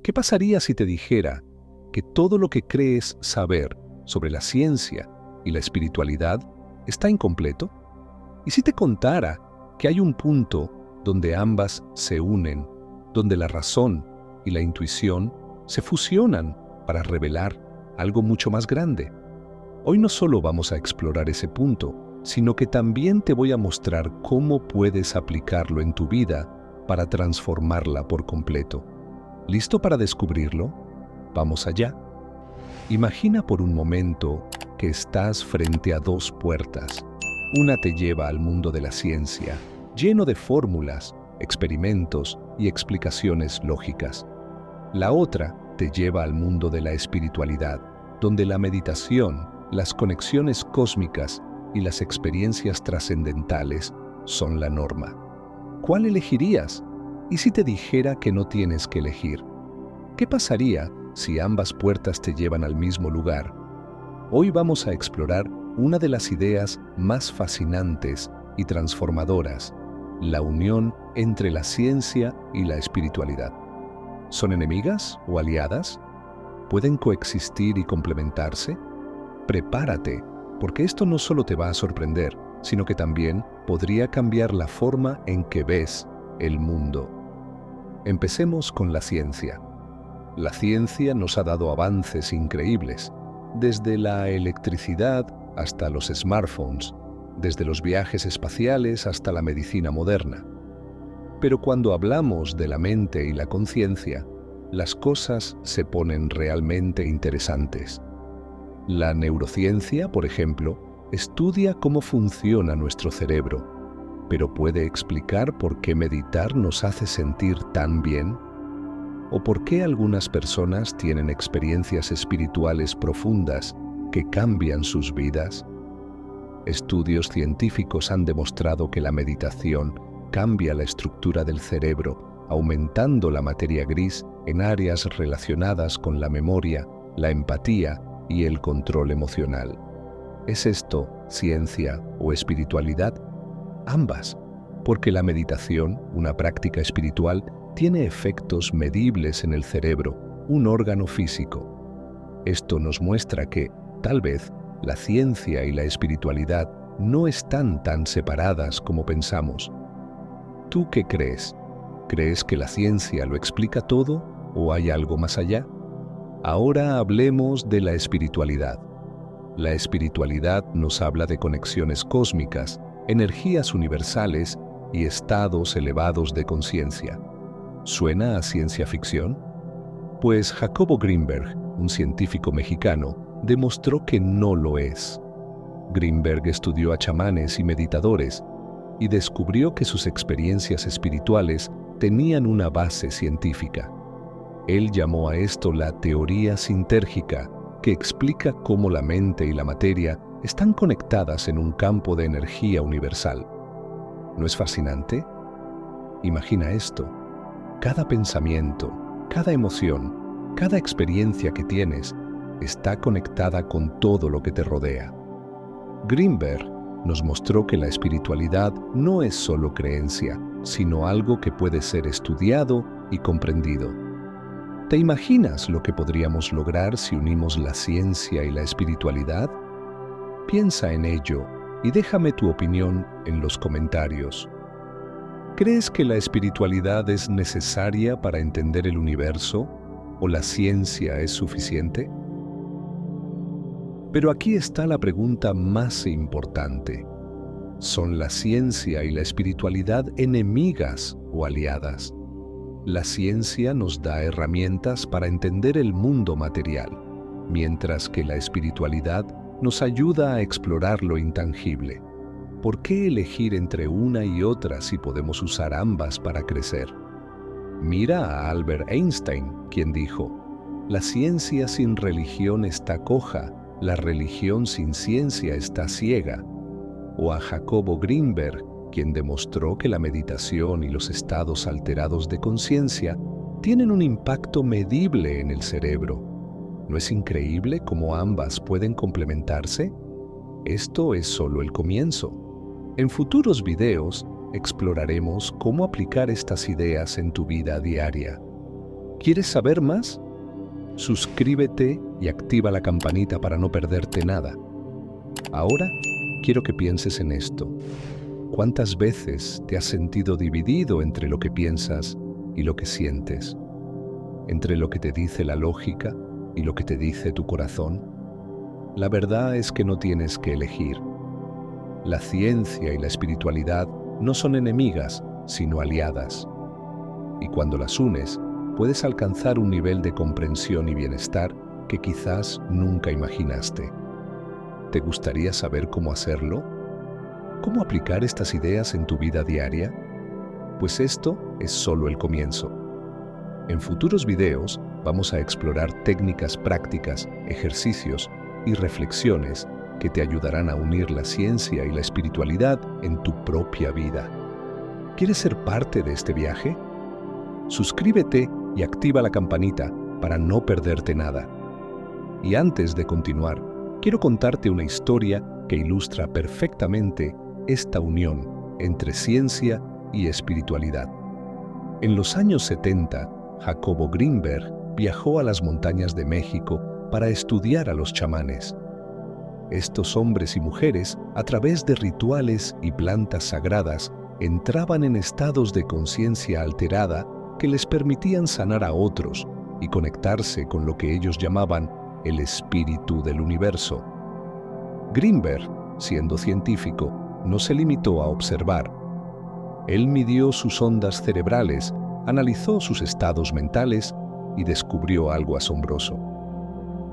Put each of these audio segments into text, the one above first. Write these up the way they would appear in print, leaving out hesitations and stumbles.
¿Qué pasaría si te dijera que todo lo que crees saber sobre la ciencia y la espiritualidad está incompleto? ¿Y si te contara que hay un punto donde ambas se unen, donde la razón y la intuición se fusionan para revelar algo mucho más grande? Hoy no solo vamos a explorar ese punto, sino que también te voy a mostrar cómo puedes aplicarlo en tu vida para transformarla por completo. ¿Listo para descubrirlo? Vamos allá. Imagina por un momento que estás frente a dos puertas. Una te lleva al mundo de la ciencia, lleno de fórmulas, experimentos y explicaciones lógicas. La otra te lleva al mundo de la espiritualidad, donde la meditación, las conexiones cósmicas y las experiencias trascendentales son la norma. ¿Cuál elegirías? ¿Y si te dijera que no tienes que elegir? ¿Qué pasaría si ambas puertas te llevan al mismo lugar? Hoy vamos a explorar una de las ideas más fascinantes y transformadoras, la unión entre la ciencia y la espiritualidad. ¿Son enemigas o aliadas? ¿Pueden coexistir y complementarse? Prepárate, porque esto no solo te va a sorprender, sino que también podría cambiar la forma en que ves el mundo. Empecemos con la ciencia. La ciencia nos ha dado avances increíbles, desde la electricidad hasta los smartphones, desde los viajes espaciales hasta la medicina moderna. Pero cuando hablamos de la mente y la conciencia, las cosas se ponen realmente interesantes. La neurociencia, por ejemplo, estudia cómo funciona nuestro cerebro, pero ¿puede explicar por qué meditar nos hace sentir tan bien? ¿O por qué algunas personas tienen experiencias espirituales profundas que cambian sus vidas? Estudios científicos han demostrado que la meditación cambia la estructura del cerebro, aumentando la materia gris en áreas relacionadas con la memoria, la empatía y el control emocional. ¿Es esto ciencia o espiritualidad? Ambas, porque la meditación, una práctica espiritual, tiene efectos medibles en el cerebro, un órgano físico. Esto nos muestra que, tal vez, la ciencia y la espiritualidad no están tan separadas como pensamos. ¿Tú qué crees? ¿Crees que la ciencia lo explica todo o hay algo más allá? Ahora hablemos de la espiritualidad. La espiritualidad nos habla de conexiones cósmicas, energías universales y estados elevados de conciencia. ¿Suena a ciencia ficción? Pues Jacobo Greenberg, un científico mexicano, demostró que no lo es. Greenberg estudió a chamanes y meditadores y descubrió que sus experiencias espirituales tenían una base científica. Él llamó a esto la teoría sintérgica, que explica cómo la mente y la materia están conectadas en un campo de energía universal. ¿No es fascinante? Imagina esto. Cada pensamiento, cada emoción, cada experiencia que tienes está conectada con todo lo que te rodea. Greenberg nos mostró que la espiritualidad no es solo creencia, sino algo que puede ser estudiado y comprendido. ¿Te imaginas lo que podríamos lograr si unimos la ciencia y la espiritualidad? Piensa en ello y déjame tu opinión en los comentarios. ¿Crees que la espiritualidad es necesaria para entender el universo o la ciencia es suficiente? Pero aquí está la pregunta más importante. ¿Son la ciencia y la espiritualidad enemigas o aliadas? La ciencia nos da herramientas para entender el mundo material, mientras que la espiritualidad nos ayuda a explorar lo intangible. ¿Por qué elegir entre una y otra si podemos usar ambas para crecer? Mira a Albert Einstein, quien dijo: «La ciencia sin religión está coja, la religión sin ciencia está ciega». O a Jacobo Greenberg, quien demostró que la meditación y los estados alterados de conciencia tienen un impacto medible en el cerebro. ¿No es increíble cómo ambas pueden complementarse? Esto es solo el comienzo. En futuros videos exploraremos cómo aplicar estas ideas en tu vida diaria. ¿Quieres saber más? Suscríbete y activa la campanita para no perderte nada. Ahora quiero que pienses en esto. ¿Cuántas veces te has sentido dividido entre lo que piensas y lo que sientes? ¿Entre lo que te dice la lógica y lo que te dice tu corazón? La verdad es que no tienes que elegir. La ciencia y la espiritualidad no son enemigas, sino aliadas. Y cuando las unes, puedes alcanzar un nivel de comprensión y bienestar que quizás nunca imaginaste. ¿Te gustaría saber cómo hacerlo? ¿Cómo aplicar estas ideas en tu vida diaria? Pues esto es solo el comienzo. En futuros videos vamos a explorar técnicas prácticas, ejercicios y reflexiones que te ayudarán a unir la ciencia y la espiritualidad en tu propia vida. ¿Quieres ser parte de este viaje? Suscríbete y activa la campanita para no perderte nada. Y antes de continuar, quiero contarte una historia que ilustra perfectamente esta unión entre ciencia y espiritualidad. En los años 70, Jacobo Grinberg viajó a las montañas de México para estudiar a los chamanes. Estos hombres y mujeres, a través de rituales y plantas sagradas, entraban en estados de conciencia alterada que les permitían sanar a otros y conectarse con lo que ellos llamaban el espíritu del universo. Grinberg, siendo científico, no se limitó a observar. Él midió sus ondas cerebrales, analizó sus estados mentales y descubrió algo asombroso.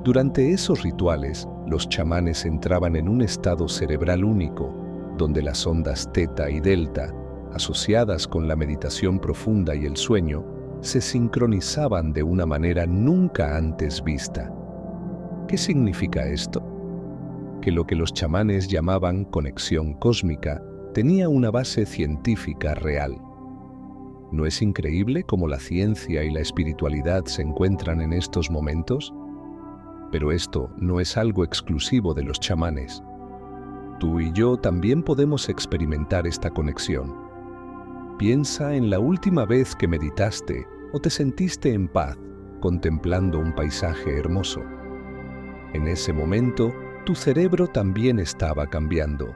Durante esos rituales, los chamanes entraban en un estado cerebral único, donde las ondas teta y delta, asociadas con la meditación profunda y el sueño, se sincronizaban de una manera nunca antes vista. ¿Qué significa esto? Que lo que los chamanes llamaban conexión cósmica tenía una base científica real. ¿No es increíble cómo la ciencia y la espiritualidad se encuentran en estos momentos? Pero esto no es algo exclusivo de los chamanes. Tú y yo también podemos experimentar esta conexión. Piensa en la última vez que meditaste o te sentiste en paz contemplando un paisaje hermoso. En ese momento, tu cerebro también estaba cambiando.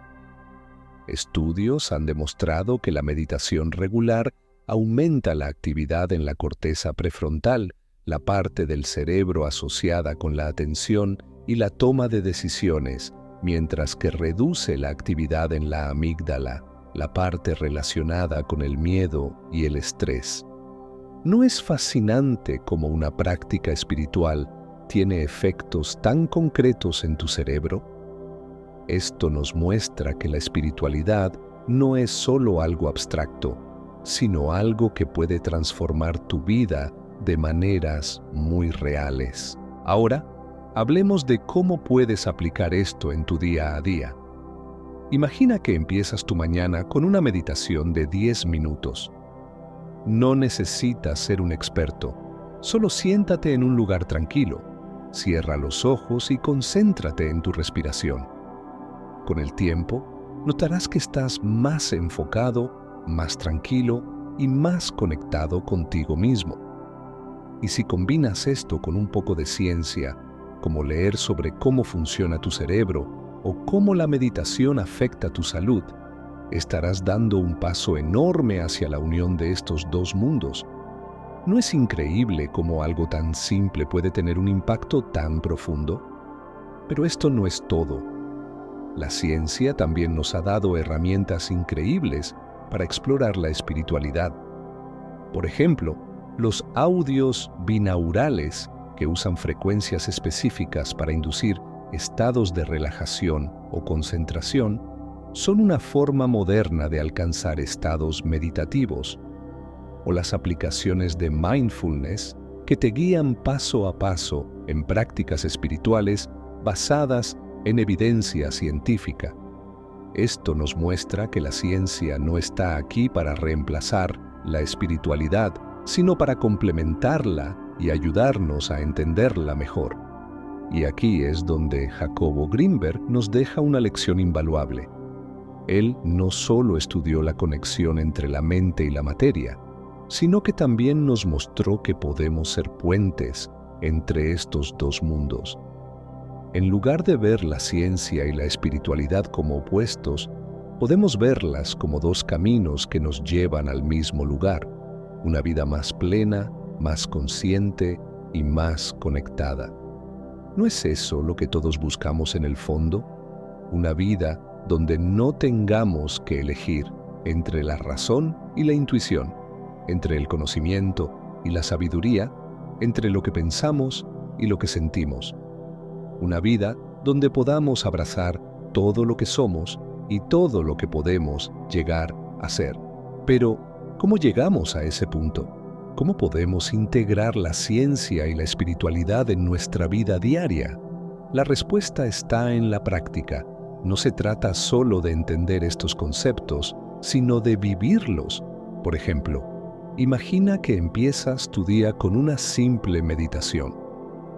Estudios han demostrado que la meditación regular aumenta la actividad en la corteza prefrontal, la parte del cerebro asociada con la atención y la toma de decisiones, mientras que reduce la actividad en la amígdala, la parte relacionada con el miedo y el estrés. ¿No es fascinante cómo una práctica espiritual tiene efectos tan concretos en tu cerebro? Esto nos muestra que la espiritualidad no es solo algo abstracto, sino algo que puede transformar tu vida de maneras muy reales. Ahora, hablemos de cómo puedes aplicar esto en tu día a día. Imagina que empiezas tu mañana con una meditación de 10 minutos. No necesitas ser un experto, solo siéntate en un lugar tranquilo, cierra los ojos y concéntrate en tu respiración. Con el tiempo, notarás que estás más enfocado, más tranquilo y más conectado contigo mismo. Y si combinas esto con un poco de ciencia, como leer sobre cómo funciona tu cerebro o cómo la meditación afecta tu salud, estarás dando un paso enorme hacia la unión de estos dos mundos. ¿No es increíble cómo algo tan simple puede tener un impacto tan profundo? Pero esto no es todo. La ciencia también nos ha dado herramientas increíbles para explorar la espiritualidad. Por ejemplo, los audios binaurales, que usan frecuencias específicas para inducir estados de relajación o concentración, son una forma moderna de alcanzar estados meditativos, o las aplicaciones de mindfulness que te guían paso a paso en prácticas espirituales basadas en evidencia científica. Esto nos muestra que la ciencia no está aquí para reemplazar la espiritualidad, sino para complementarla y ayudarnos a entenderla mejor. Y aquí es donde Jacobo Grinberg nos deja una lección invaluable. Él no solo estudió la conexión entre la mente y la materia, sino que también nos mostró que podemos ser puentes entre estos dos mundos. En lugar de ver la ciencia y la espiritualidad como opuestos, podemos verlas como dos caminos que nos llevan al mismo lugar, una vida más plena, más consciente y más conectada. ¿No es eso lo que todos buscamos en el fondo? Una vida donde no tengamos que elegir entre la razón y la intuición, entre el conocimiento y la sabiduría, entre lo que pensamos y lo que sentimos. Una vida donde podamos abrazar todo lo que somos y todo lo que podemos llegar a ser. Pero, ¿cómo llegamos a ese punto? ¿Cómo podemos integrar la ciencia y la espiritualidad en nuestra vida diaria? La respuesta está en la práctica. No se trata solo de entender estos conceptos, sino de vivirlos. Por ejemplo, imagina que empiezas tu día con una simple meditación.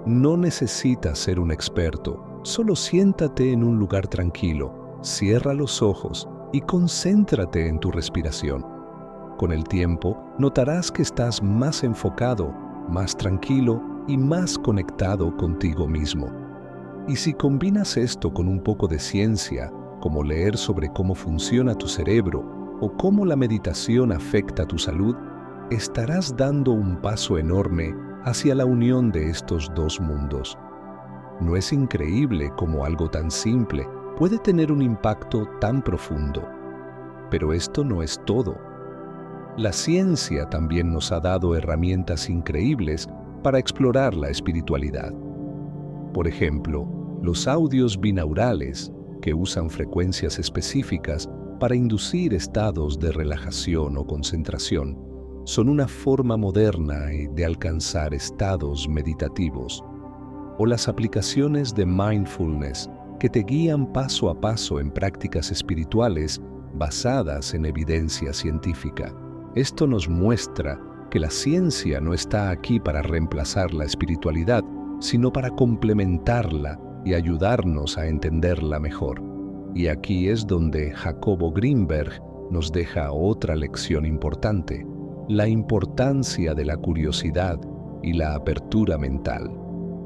No necesitas ser un experto, solo siéntate en un lugar tranquilo, cierra los ojos y concéntrate en tu respiración. Con el tiempo, notarás que estás más enfocado, más tranquilo y más conectado contigo mismo. Y si combinas esto con un poco de ciencia, como leer sobre cómo funciona tu cerebro o cómo la meditación afecta tu salud, estarás dando un paso enorme hacia la unión de estos dos mundos. ¿No es increíble cómo algo tan simple puede tener un impacto tan profundo? Pero esto no es todo. La ciencia también nos ha dado herramientas increíbles para explorar la espiritualidad. Por ejemplo, los audios binaurales, que usan frecuencias específicas para inducir estados de relajación o concentración, son una forma moderna de alcanzar estados meditativos. O las aplicaciones de mindfulness, que te guían paso a paso en prácticas espirituales basadas en evidencia científica. Esto nos muestra que la ciencia no está aquí para reemplazar la espiritualidad, sino para complementarla y ayudarnos a entenderla mejor. Y aquí es donde Jacobo Greenberg nos deja otra lección importante: la importancia de la curiosidad y la apertura mental.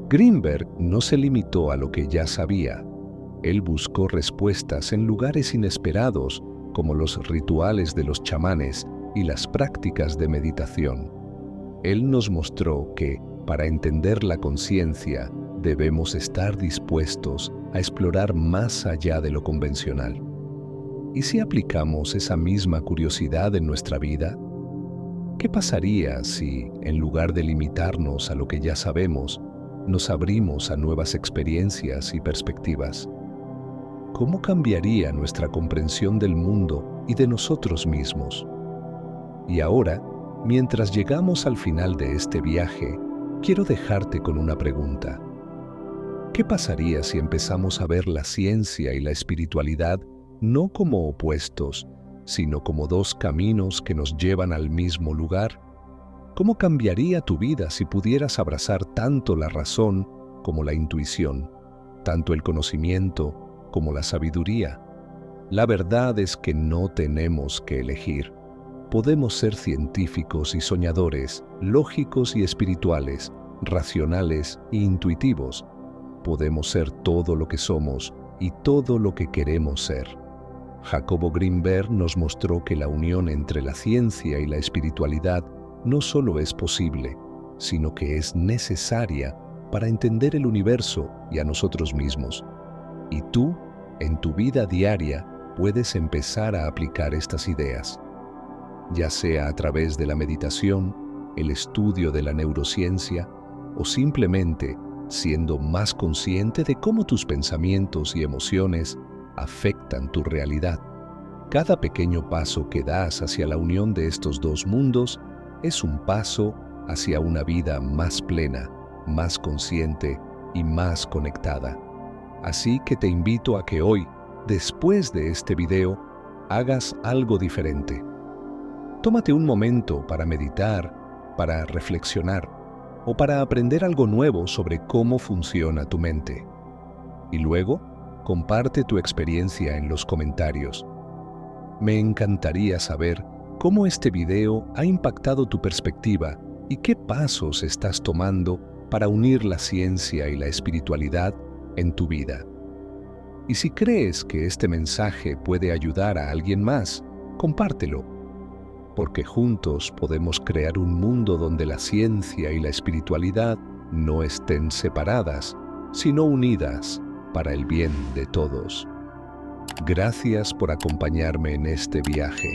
Greenberg no se limitó a lo que ya sabía. Él buscó respuestas en lugares inesperados, como los rituales de los chamanes y las prácticas de meditación. Él nos mostró que, para entender la conciencia, debemos estar dispuestos a explorar más allá de lo convencional. ¿Y si aplicamos esa misma curiosidad en nuestra vida? ¿Qué pasaría si, en lugar de limitarnos a lo que ya sabemos, nos abrimos a nuevas experiencias y perspectivas? ¿Cómo cambiaría nuestra comprensión del mundo y de nosotros mismos? Y ahora, mientras llegamos al final de este viaje, quiero dejarte con una pregunta. ¿Qué pasaría si empezamos a ver la ciencia y la espiritualidad no como opuestos, sino como dos caminos que nos llevan al mismo lugar? ¿Cómo cambiaría tu vida si pudieras abrazar tanto la razón como la intuición, tanto el conocimiento como la sabiduría? La verdad es que no tenemos que elegir. Podemos ser científicos y soñadores, lógicos y espirituales, racionales e intuitivos. Podemos ser todo lo que somos y todo lo que queremos ser. Jacobo Greenberg nos mostró que la unión entre la ciencia y la espiritualidad no solo es posible, sino que es necesaria para entender el universo y a nosotros mismos. Y tú, en tu vida diaria, puedes empezar a aplicar estas ideas, ya sea a través de la meditación, el estudio de la neurociencia o simplemente siendo más consciente de cómo tus pensamientos y emociones afectan tu realidad. Cada pequeño paso que das hacia la unión de estos dos mundos es un paso hacia una vida más plena, más consciente y más conectada. Así que te invito a que hoy, después de este video, hagas algo diferente. Tómate un momento para meditar, para reflexionar o para aprender algo nuevo sobre cómo funciona tu mente. Y luego, comparte tu experiencia en los comentarios. Me encantaría saber cómo este video ha impactado tu perspectiva y qué pasos estás tomando para unir la ciencia y la espiritualidad en tu vida. Y si crees que este mensaje puede ayudar a alguien más, compártelo, porque juntos podemos crear un mundo donde la ciencia y la espiritualidad no estén separadas, sino unidas para el bien de todos. Gracias por acompañarme en este viaje.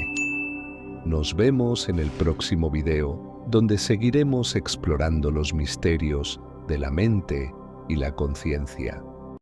Nos vemos en el próximo video, donde seguiremos explorando los misterios de la mente y la conciencia.